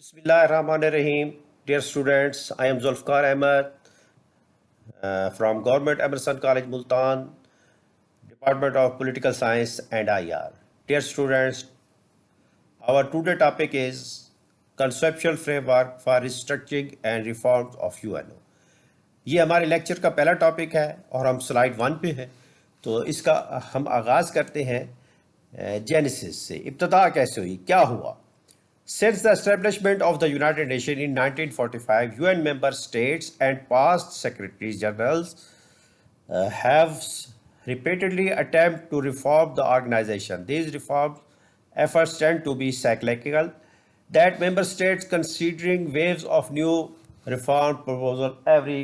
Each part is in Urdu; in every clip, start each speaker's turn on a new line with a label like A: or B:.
A: Bismillahirrahmanirrahim. Dear students, I am Zulfikar Ahmed from Government Emerson College, Multan, Department of Political Science and IR. Dear students, our today topic is Conceptual Framework for Restructuring and Reforms of UNO. یہ ہمارے لیکچر کا پہلا ٹاپک ہے اور ہم سلائیڈ 1 پہ ہیں. تو اس کا ہم آغاز کرتے ہیں جینیسس سے. ابتدا کیسے ہوئی، کیا ہوا؟ Since the establishment of the United Nations in 1945, UN member states and past secretaries generals have repeatedly attempted to reform the organization. These reform efforts tend to be cyclical, that member states considering waves of new reform proposal every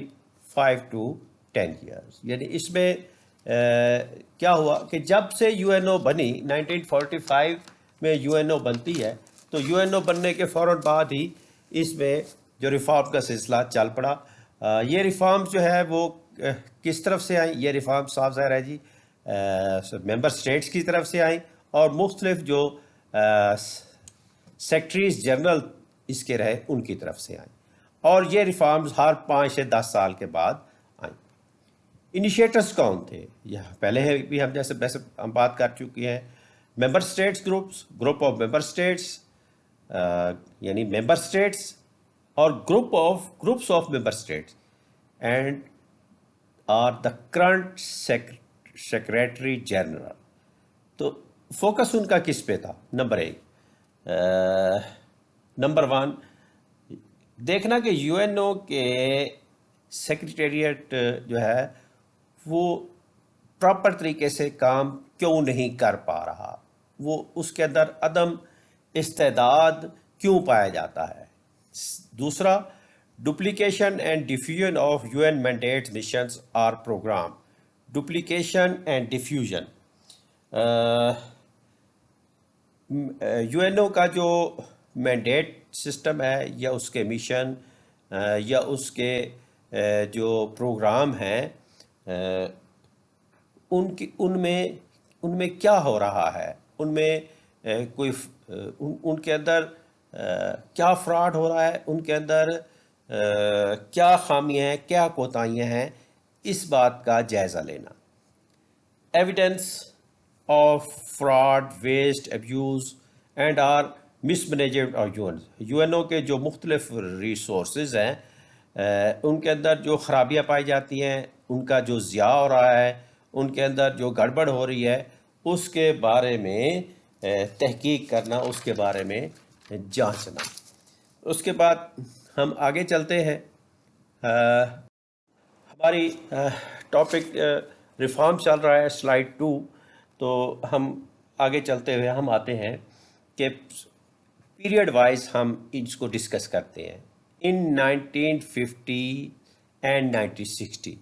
A: 5 to 10 years. یعنی اس میں کیا ہوا کہ جب سے یو این او بنی 1945 میں یو این او بنتی ہے تو یو این او بننے کے فوراً بعد ہی اس میں جو ریفارم کا سلسلہ چل پڑا. یہ ریفارمز جو ہے وہ کس طرف سے آئیں؟ یہ ریفارم صاف ظاہر ہے جی ممبر اسٹیٹس کی طرف سے آئیں اور مختلف جو سیکٹریز جنرل اس کے رہے ان کی طرف سے آئیں، اور یہ ریفارمز ہر 5 سے 10 سال کے بعد آئیں. انیشیٹرز کون تھے؟ یہ پہلے بھی ہم ویسے ہم بات کر چکے ہیں. Member status group of member status یعنی ممبر اسٹیٹس اور groups of member status and are the current secretary general. تو فوکس ان کا کس پہ تھا؟ نمبر 1 دیکھنا کہ یو این او کے سیکریٹریٹ جو ہے وہ پراپر طریقے سے کام کیوں نہیں کر پا رہا، وہ اس کے اندر عدم استعداد کیوں پایا جاتا ہے. دوسرا، duplication and diffusion of U N mandate missions or program. Duplication and diffusion, U N O کا جو مینڈیٹ سسٹم ہے یا اس کے مشن یا اس کے جو پروگرام ہیں ان میں کیا ہو رہا ہے، ان میں کوئی ان کے اندر کیا فراڈ ہو رہا ہے، ان کے اندر کیا خامیاں ہیں، کیا کوتاہیاں ہیں، اس بات کا جائزہ لینا. Evidence of fraud, waste, abuse and or mismanagement of U N O کے جو مختلف ریسورسز ہیں ان کے اندر جو خرابیاں پائی جاتی ہیں، ان کا جو ضیاع ہو رہا ہے، ان کے اندر جو گڑبڑ ہو رہی ہے، اس کے بارے میں تحقیق کرنا، اس کے بارے میں جانچنا. اس کے بعد ہم آگے چلتے ہیں. ہماری ٹاپک ریفارم چل رہا ہے سلائیڈ 2. تو ہم آگے چلتے ہوئے ہم آتے ہیں کہ پیریڈ وائز ہم اس کو ڈسکس کرتے ہیں. ان 1950 and 1960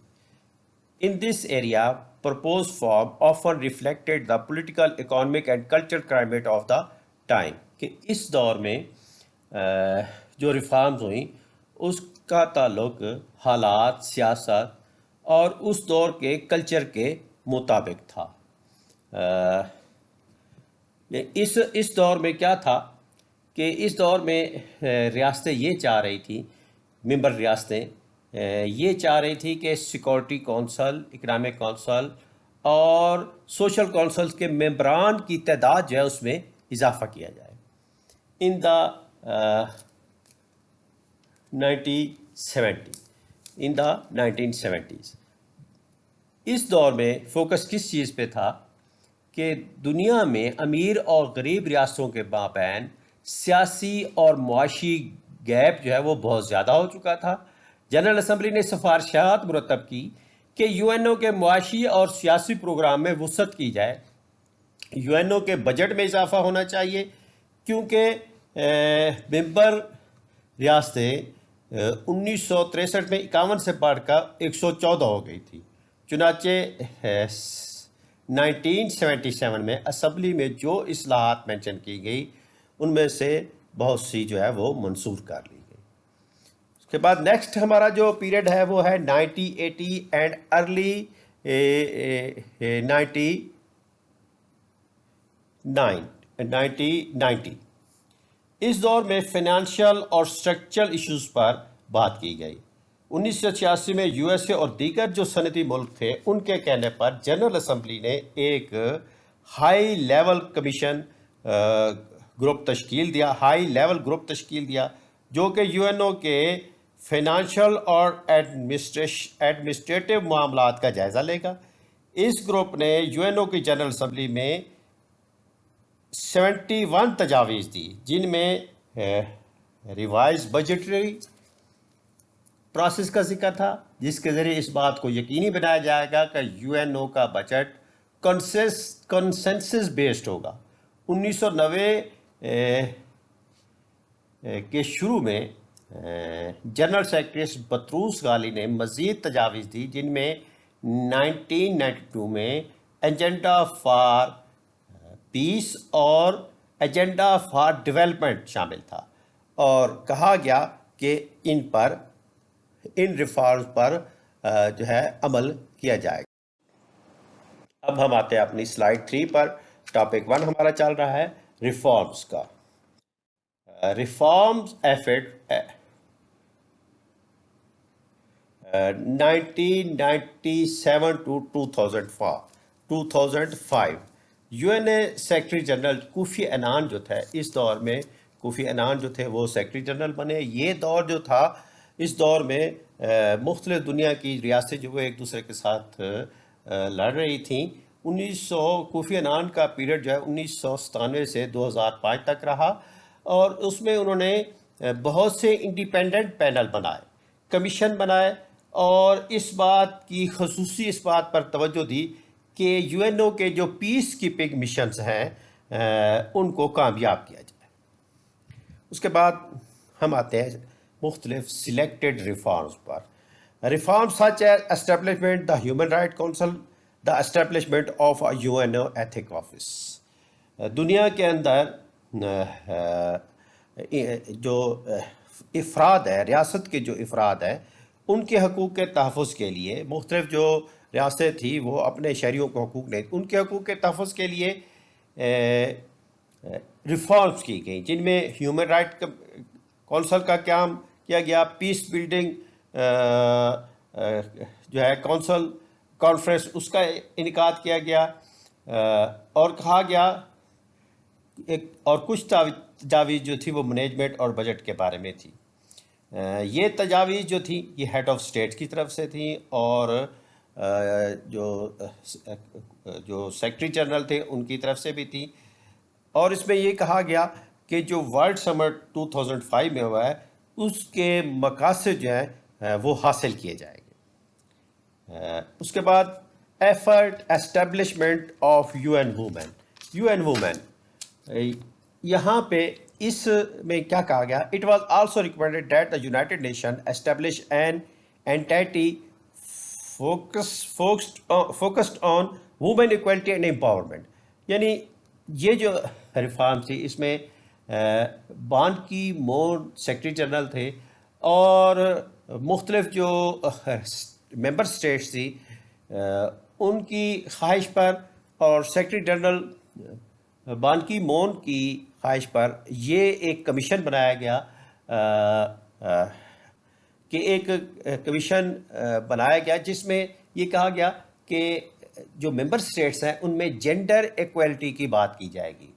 A: in this area proposed form often reflected the political, economic and cultural climate of the time. کہ اس دور میں جو ریفارمز ہوئیں اس کا تعلق حالات، سیاست اور اس دور کے کلچر کے مطابق تھا. اس دور میں کیا تھا کہ اس دور میں ریاستیں یہ چاہ رہی تھیں، ممبر ریاستیں یہ چاہ رہی تھی کہ سیکورٹی کونسل، اکنامک کونسل اور سوشل کونسل کے ممبران کی تعداد جو ہے اس میں اضافہ کیا جائے. ان دا 1970s اس دور میں فوکس کس چیز پہ تھا کہ دنیا میں امیر اور غریب ریاستوں کے مابین سیاسی اور معاشی گیپ جو ہے وہ بہت زیادہ ہو چکا تھا. جنرل اسمبلی نے سفارشات مرتب کی کہ یو این او کے معاشی اور سیاسی پروگرام میں وسعت کی جائے. یو این او کے بجٹ میں اضافہ ہونا چاہیے کیونکہ ممبر ریاستیں 1963 میں 51 سے بڑھ کر 114 ہو گئی تھی. چنانچہ 1977 میں اسمبلی میں جو اصلاحات مینشن کی گئی ان میں سے بہت سی جو ہے وہ منسوخ کر لی گئی. اس کے بعد نیکسٹ ہمارا جو پیریڈ ہے وہ ہے 1980 اینڈ ارلی 1990. اس دور میں فائنانشیل اور اسٹرکچرل ایشوز پر بات کی گئی۔ 1986 میں یو ایس اے اور دیگر جو صنعتی ملک تھے ان کے کہنے پر جنرل اسمبلی نے ایک ہائی لیول کمیشن گروپ تشکیل دیا جو کہ یو این او کے فائنانشیل اور ایڈمنسٹریٹو معاملات کا جائزہ لے گا۔ اس گروپ نے یو این او کی جنرل اسمبلی میں 71 تجاویز دی، جن میں ریوائز بجٹری پروسیس کا ذکر تھا، جس کے ذریعے اس بات کو یقینی بنایا جائے گا کہ یو این او کا بجٹ کنسنسس بیسڈ ہوگا۔ 1990 کے شروع میں جنرل سیکرٹری بطروس غالی نے مزید تجاویز دی، جن میں 1992 میں ایجنڈا فار پیس اور ایجنڈا فار ڈیولپمنٹ شامل تھا، اور کہا گیا کہ ان ریفارمز پر جو ہے عمل کیا جائے گا۔ اب ہم آتے ہیں اپنی سلائیڈ 3 پر۔ ٹاپک 1 ہمارا چل رہا ہے ریفارمز کا۔ ریفارمز ایفٹ 1997 to 2005۔ U N A secretary general Kofi Annan جو تھے، اس دور میں کوفی عنان جو تھے وہ سیکرٹری جنرل بنے۔ یہ دور جو تھا، اس دور میں مختلف دنیا کی ریاستیں جو وہ ایک دوسرے کے ساتھ لڑ رہی تھیں۔ کوفی عنان کا پیریڈ جو ہے 1997 سے 2005 تک رہا، اور اس میں انہوں نے بہت سے انڈیپینڈنٹ پینل بنائے، کمیشن بنائے، اور اس بات پر توجہ دی کہ یو این او کے جو پیس کیپنگ مشنز ہیں ان کو کامیاب کیا جائے۔ اس کے بعد ہم آتے ہیں مختلف سلیکٹڈ ریفارمز پر۔ Reform such as establishment the human right council, the establishment of a U N O ethic office. دنیا کے اندر جو افراد ہے، ریاست کے جو افراد ہیں، ان کے حقوق کے تحفظ کے لیے مختلف جو ریاستیں تھیں وہ اپنے شہریوں کو حقوق نہیں، ان کے حقوق کے تحفظ کے لیے ریفارمز کی گئیں، جن میں ہیومن رائٹ کونسل کا قیام کیا گیا، پیس بلڈنگ جو ہے کانفرنس اس کا انعقاد کیا گیا، اور کہا گیا اور کچھ تجاویز جو تھی وہ مینجمنٹ اور بجٹ کے بارے میں تھی۔ یہ تجاویز جو تھی یہ ہیڈ آف اسٹیٹ کی طرف سے تھیں، اور جو سیکرٹری جنرل تھے ان کی طرف سے بھی تھی، اور اس میں یہ کہا گیا کہ جو ورلڈ سمٹ 2005 میں ہوا ہے اس کے مقاصد جو ہیں وہ حاصل کیے جائیں گے۔ اس کے بعد effort establishment of U N women. یہاں پہ اس میں کیا کہا گیا؟ It was also recommended that the United Nation establish an entity focused on women equality and empowerment. یعنی یہ جو ریفارم تھی اس میں بان کی مون سیکرٹری جنرل تھے، اور مختلف جو ممبر اسٹیٹس تھی ان کی خواہش پر، اور سیکرٹری جنرل بان کی مون کی خواہش پر یہ ایک کمیشن بنایا گیا، جس میں یہ کہا گیا کہ جو ممبر اسٹیٹس ہیں ان میں جینڈر ایکویلٹی کی بات کی جائے گی،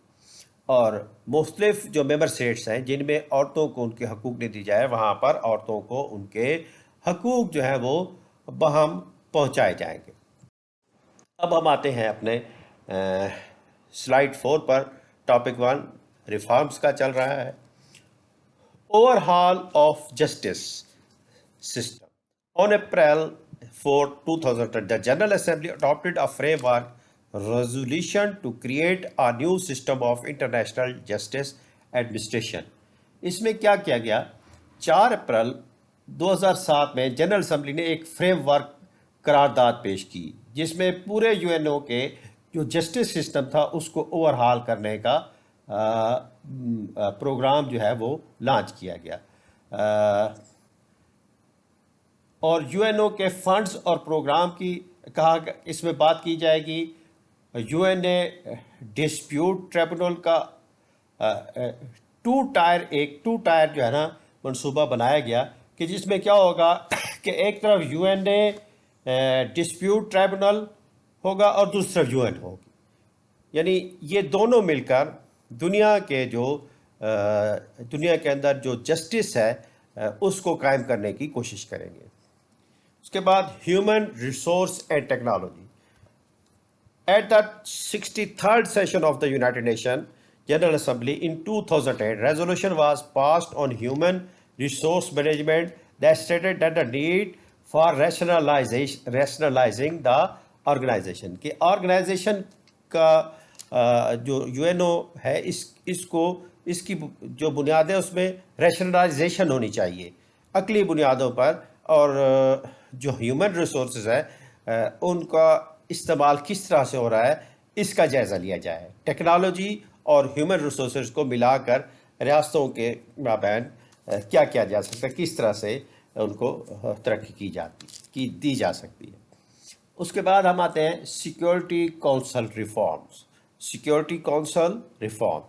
A: اور مختلف جو ممبر اسٹیٹس ہیں جن میں عورتوں کو ان کے حقوق نہیں دی جائے وہاں پر عورتوں کو ان کے حقوق جو ہیں وہ بہم پہنچائے جائیں گے۔ اب ہم آتے ہیں اپنے سلائیڈ 4 پر۔ ٹاپک 1 ریفارمز کا چل رہا ہے۔ Over hall of justice system. On April 4, 2010, the General Assembly adopted a framework resolution to create a new system of international justice administration۔ اس میں کیا کیا گیا؟ 4 اپریل 2007 میں جنرل اسمبلی نے ایک فریم ورک قرارداد پیش کی، جس میں پورے یو این او کے جو جسٹس سسٹم تھا اس کو اوور ہال کرنے کا پروگرام جو ہے وہ لانچ کیا گیا، اور یو این او کے فنڈز اور پروگرام کی اس میں بات کی جائے گی۔ U N A dispute tribunal کا ٹو ٹائر جو ہے نا منصوبہ بنایا گیا کہ جس میں کیا ہوگا کہ ایک طرف یو این اے ڈسپیوٹ ٹرائبونل ہوگا اور دوسری طرف یو این ہوگی، یعنی یہ دونوں مل کر دنیا کے اندر جو جسٹس ہے اس کو قائم کرنے کی کوشش کریں گے۔ اس کے بعد human resource and technology. At the 63rd session of the United Nations General Assembly in 2008, resolution was passed on human resource management that stated that the need for rationalizing the organization کہ آرگنائزیشن کا جو یو این او ہے اس کی جو بنیاد ہے اس میں ریشنلائزیشن ہونی چاہیے عقلی بنیادوں پر، اور جو ہیومن ریسورسز ہے ان کا استعمال کس طرح سے ہو رہا ہے اس کا جائزہ لیا جائے۔ ٹیکنالوجی اور ہیومن ریسورسز کو ملا کر ریاستوں کے مابین کیا کیا جا سکتا ہے، کس طرح سے ان کو ترقی دی جا سکتی ہے۔ اس کے بعد ہم آتے ہیں security council reforms. Security council reform,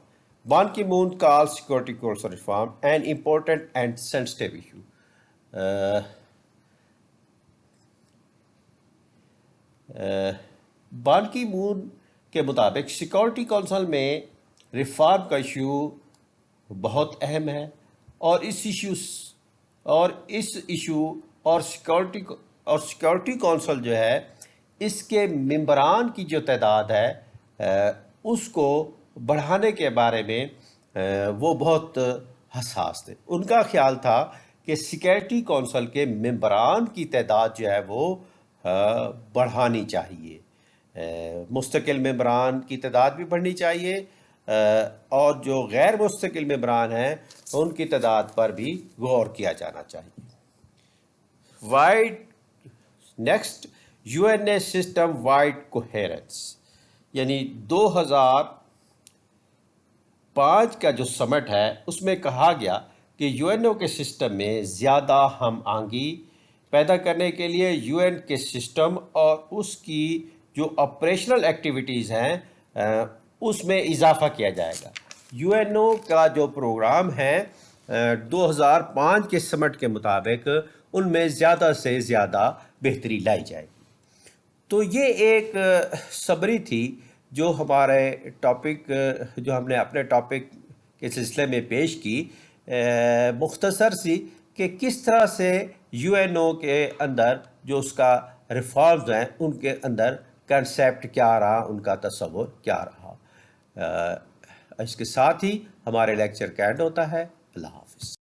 A: Ban Ki Moon call security council reform an important and sensitive issue. Ban Ki Moon کے مطابق سیکورٹی کونسل میں ریفارم کا ایشو بہت اہم ہے، اور سیکورٹی کونسل جو ہے اس کے ممبران کی جو تعداد ہے اس کو بڑھانے کے بارے میں وہ بہت حساس تھے۔ ان کا خیال تھا کہ سیکورٹی کونسل کے ممبران کی تعداد جو ہے وہ بڑھانی چاہیے، مستقل ممبران کی تعداد بھی بڑھنی چاہیے، اور جو غیر مستقل ممبران ہیں ان کی تعداد پر بھی غور کیا جانا چاہیے۔ Next U N A system wide coherence, یعنی 2005 کا جو سمٹ ہے اس میں کہا گیا کہ یو این او کے سسٹم میں زیادہ ہم آہنگی پیدا کرنے کے لیے یو این کے سسٹم اور اس کی جو آپریشنل ایکٹیویٹیز ہیں اس میں اضافہ کیا جائے گا۔ یو این او کا جو پروگرام ہے 2005 کے سمٹ کے مطابق ان میں زیادہ سے زیادہ بہتری لائی جائے گی۔ تو یہ ایک سمری تھی جو ہمارے ٹاپک جو ہم نے اپنے ٹاپک کے سلسلے میں پیش کی، مختصر سی کہ کس طرح سے یو این او کے اندر جو اس کا ریفارمز ہیں ان کے اندر کنسیپٹ کیا رہا، ان کا تصور کیا رہا۔ اس کے ساتھ ہی ہمارے لیکچر کا اینڈ ہوتا ہے۔ اللہ حافظ۔